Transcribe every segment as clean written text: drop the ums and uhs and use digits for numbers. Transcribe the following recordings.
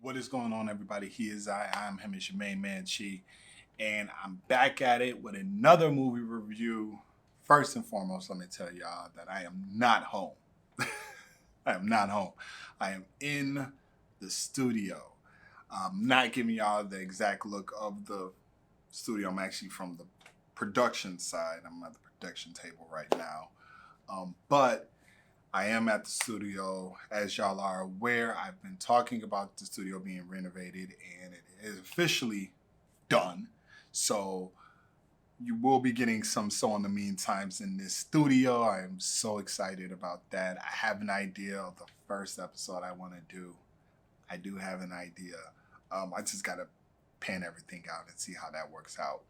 What is going on, everybody? He is I'm him, it's your main man, Chi, and I'm back at it with another movie review. First and foremost, let me tell y'all that I am not home. I am not home. I am in the studio. I'm not giving y'all the exact look of the studio. I'm actually from the production side. I'm at the production table right now. But I am at the studio. As y'all are aware, I've been talking about the studio being renovated and it is officially done. So you will be getting some So in the Meantimes in this studio. I am so excited about that. I have an idea of the first episode I want to do. I do have an idea. I just got to pan everything out and see how that works out.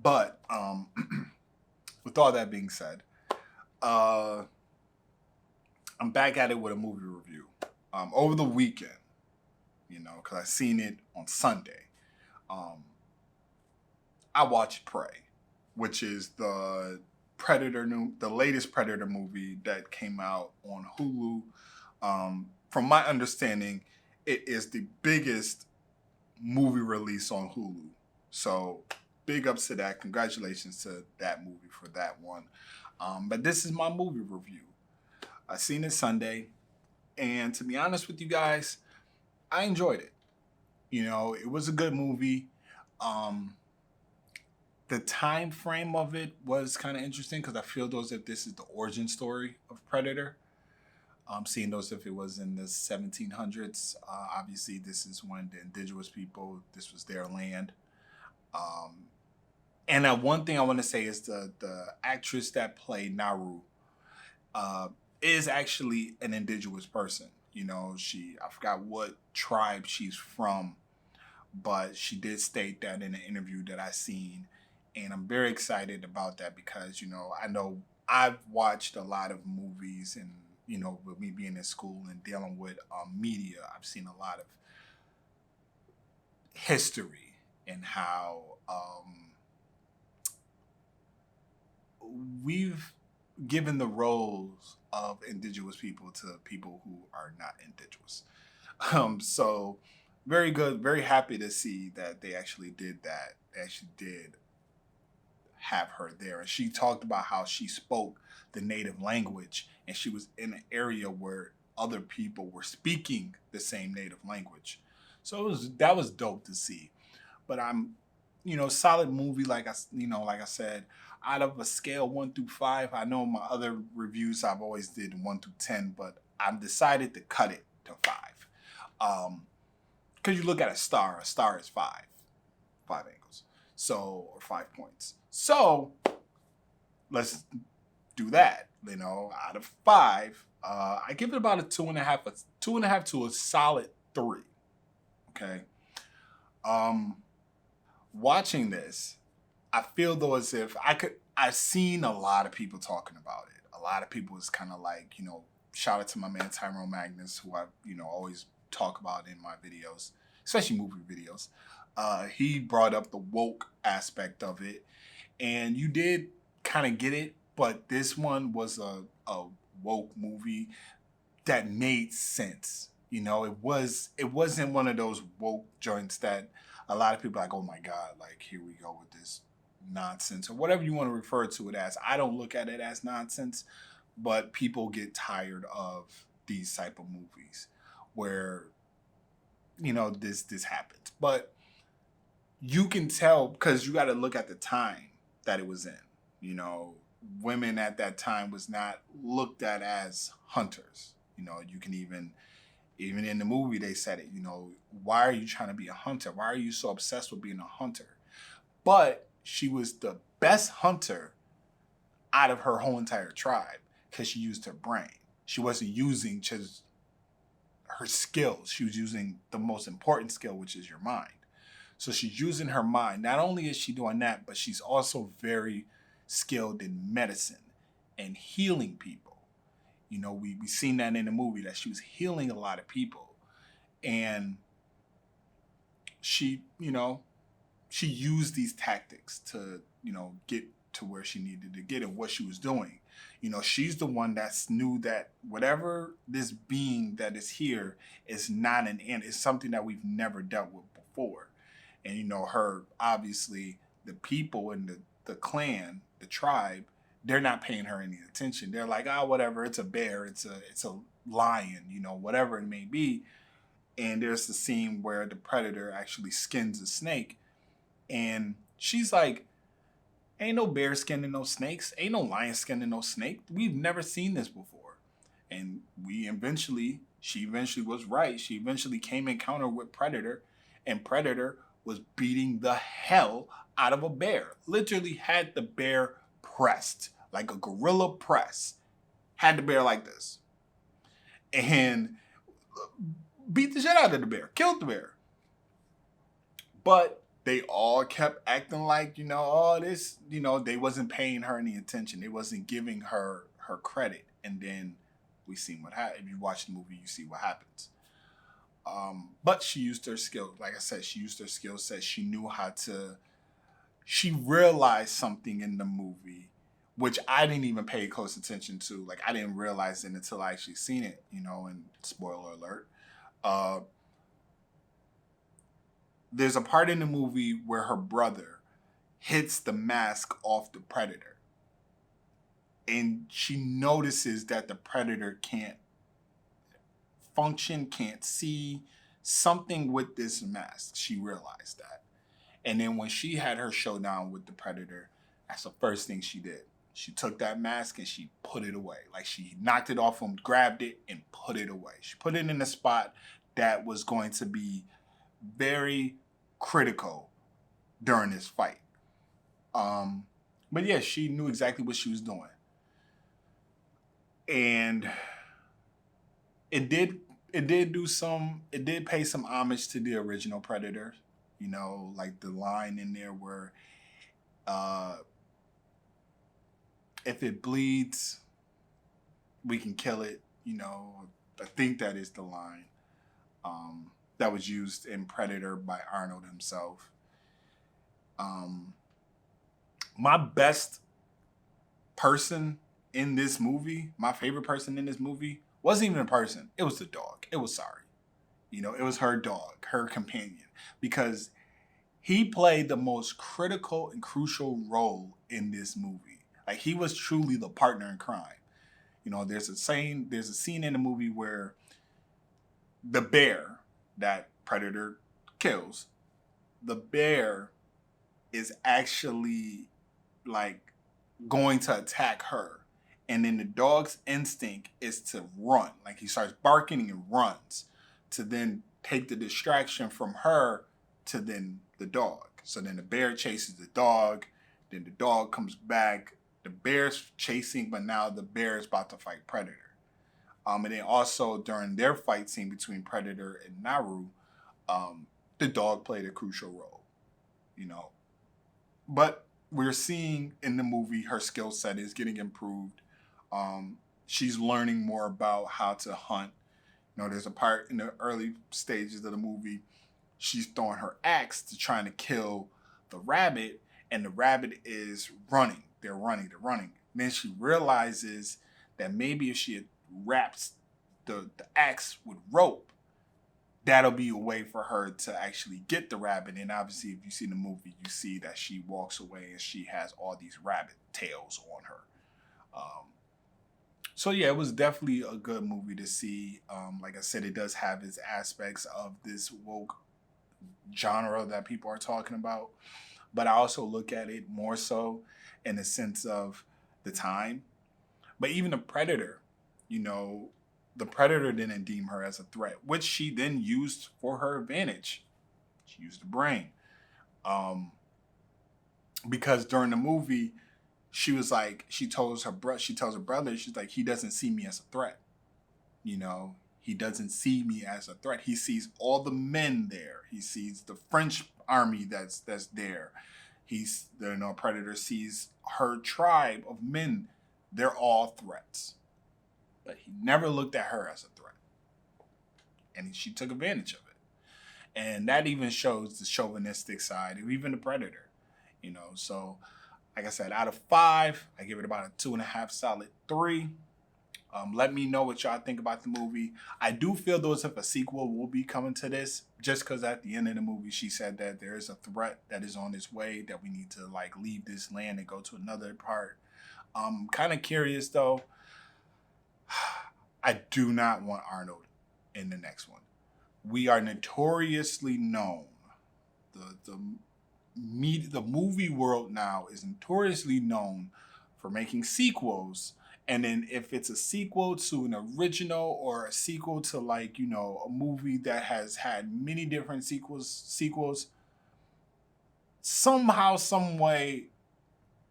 But with all that being said, I'm back at it with a movie review. Over the weekend, because I seen it on Sunday. I watched Prey, which is the the latest Predator movie that came out on Hulu. From my understanding, it is the biggest movie release on Hulu. So big ups to that. Congratulations to that movie for that one. But this is my movie review. I seen it Sunday, and to be honest with you guys, I enjoyed it. It was a good movie. Um, the time frame of it was kind of interesting because I feel those if this is the origin story of Predator. Seeing those if it was in the 1700s. Obviously, this is when the indigenous people, this was their land. Um, and one thing I want to say is the actress that played Naru uh, is actually an indigenous person. I forgot what tribe she's from, but she did state that in an interview that I seen, and I'm very excited about that because I know I've watched a lot of movies, and with me being in school and dealing with media, I've seen a lot of history and how we've given the roles of indigenous people to people who are not indigenous. So very good, very happy to see that they actually did that. They actually did have her there. And she talked about how she spoke the native language and she was in an area where other people were speaking the same native language. So that was dope to see. But solid movie like I said, out of a scale 1 through 5. I know my other reviews I've always did 1 through 10, but I've decided to cut it to 5. Because you look at a star is five angles, so or 5 points. So let's do that. Out of 5, I give it about a 2.5, to a solid 3. Okay. Watching this, I feel though as if I've seen a lot of people talking about it. A lot of people is kind of like, shout out to my man Tyrone Magnus, who I, always talk about in my videos, especially movie videos. He brought up the woke aspect of it, and you did kind of get it, but this one was a woke movie that made sense. It wasn't one of those woke joints that a lot of people are like, oh my God, like here we go with this nonsense or whatever you want to refer to it as. I don't look at it as nonsense, but people get tired of these type of movies where this happens. But you can tell because you got to look at the time that it was in. Women at that time was not looked at as hunters. You can even in the movie they said it. Why are you trying to be a hunter? Why are you so obsessed with being a hunter? But she was the best hunter out of her whole entire tribe because she used her brain. She wasn't using just her skills. She was using the most important skill, which is your mind. So she's using her mind. Not only is she doing that, but she's also very skilled in medicine and healing people. We seen that in the movie that she was healing a lot of people. And she, she used these tactics to, get to where she needed to get and what she was doing. You know, she's the one that knew that whatever this being that is here is not an end. It's something that we've never dealt with before. And, you know, her, obviously, the people in the clan, the tribe, they're not paying her any attention. They're like, oh, whatever, it's a bear, it's a lion, you know, whatever it may be. And there's the scene where the predator actually skins a snake. And she's like, ain't no bear skinning no snakes. Ain't no lion skinning no snake. We've never seen this before. And she eventually was right. She eventually came in encounter with Predator. And Predator was beating the hell out of a bear. Literally had the bear pressed. Like a gorilla press. Had the bear like this. And beat the shit out of the bear. Killed the bear. But they all kept acting like, you know, all this, you know, they wasn't paying her any attention. They wasn't giving her credit. And then we seen what happened. If you watch the movie, you see what happens. But she used her skill. Like I said, she used her skill set. She knew how to, she realized something in the movie, which I didn't even pay close attention to. Like, I didn't realize it until I actually seen it, you know, and spoiler alert. There's a part in the movie where her brother hits the mask off the predator. And she notices that the predator can't function, can't see something with this mask. She realized that. And then when she had her showdown with the predator, that's the first thing she did. She took that mask and she put it away. Like, she knocked it off him, grabbed it, and put it away. She put it in a spot that was going to be very critical during this fight. But yeah, she knew exactly what she was doing. And it did pay some homage to the original Predator. You know, like the line in there where if it bleeds, we can kill it. You know, I think that is the line that was used in Predator by Arnold himself. My best person in this movie, my favorite person in this movie, wasn't even a person. It was the dog. It was Sari. You know, it was her dog, her companion. Because he played the most critical and crucial role in this movie. Like, he was truly the partner in crime. You know, there's a scene in the movie where the bear that Predator kills, the bear is actually like going to attack her. And then the dog's instinct is to run. Like, he starts barking and runs to then take the distraction from her to then the dog. So then the bear chases the dog. Then the dog comes back. The bear's chasing, but now the bear is about to fight Predator. And then also during their fight scene between Predator and Naru, the dog played a crucial role, you know. But we're seeing in the movie her skill set is getting improved. She's learning more about how to hunt. You know, there's a part in the early stages of the movie, she's throwing her axe to trying to kill the rabbit, and the rabbit is running. They're running. And then she realizes that maybe if she wraps the axe with rope, that'll be a way for her to actually get the rabbit. And obviously, if you see the movie, you see that she walks away and she has all these rabbit tails on her. So yeah, it was definitely a good movie to see. Like I said, it does have its aspects of this woke genre that people are talking about. But I also look at it more so in the sense of the time. But even the Predator, you know, the Predator didn't deem her as a threat, which she then used for her advantage. She used the brain. Because during the movie, she was like, she tells her brother, she's like, he doesn't see me as a threat. You know, he doesn't see me as a threat. He sees all the men there. He sees the French army that's there. Predator sees her tribe of men. They're all threats. But he never looked at her as a threat. And she took advantage of it. And that even shows the chauvinistic side of even the Predator. You know, so Like I said, out of 5, I give it about a 2.5 solid 3. Let me know what y'all think about the movie. I do feel though as if a sequel will be coming to this, just because at the end of the movie she said that there is a threat that is on its way, that we need to like leave this land and go to another part. Kind of curious though. I do not want Arnold in the next one. We are notoriously known. The movie world now is notoriously known for making sequels, and then if it's a sequel to an original or a sequel to like, you know, a movie that has had many different sequels, somehow, some way,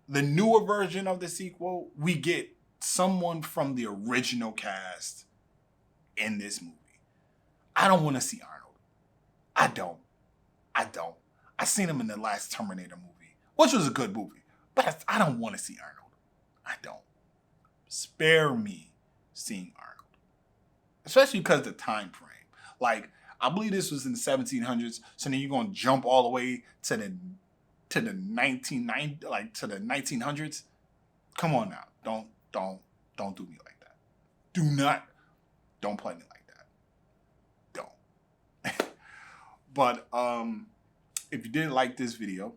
the newer version of the sequel, we get someone from the original cast in this movie. I don't want to see Arnold. I don't. I seen him in the last Terminator movie, which was a good movie, but I don't want to see Arnold. I don't. Spare me seeing Arnold, especially because the time frame. Like, I believe this was in the 1700s, so then you're gonna jump all the way to the 1900s. Come on now, don't do me like that. Don't play me like that. Don't. But if you did like this video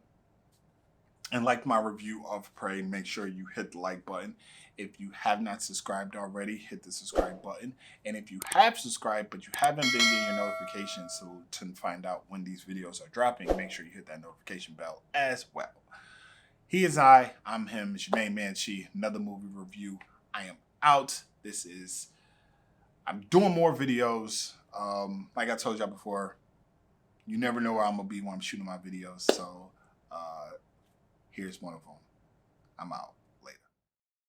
and like my review of Prey, make sure you hit the like button. If you have not subscribed already, hit the subscribe button. And if you have subscribed but you haven't been getting your notifications to find out when these videos are dropping, make sure you hit that notification bell as well. He is I, I'm him. It's your main man, Chi. Another movie review. I am out. I'm doing more videos. Like I told y'all before, you never know where I'm going to be when I'm shooting my videos. So here's one of them. I'm out.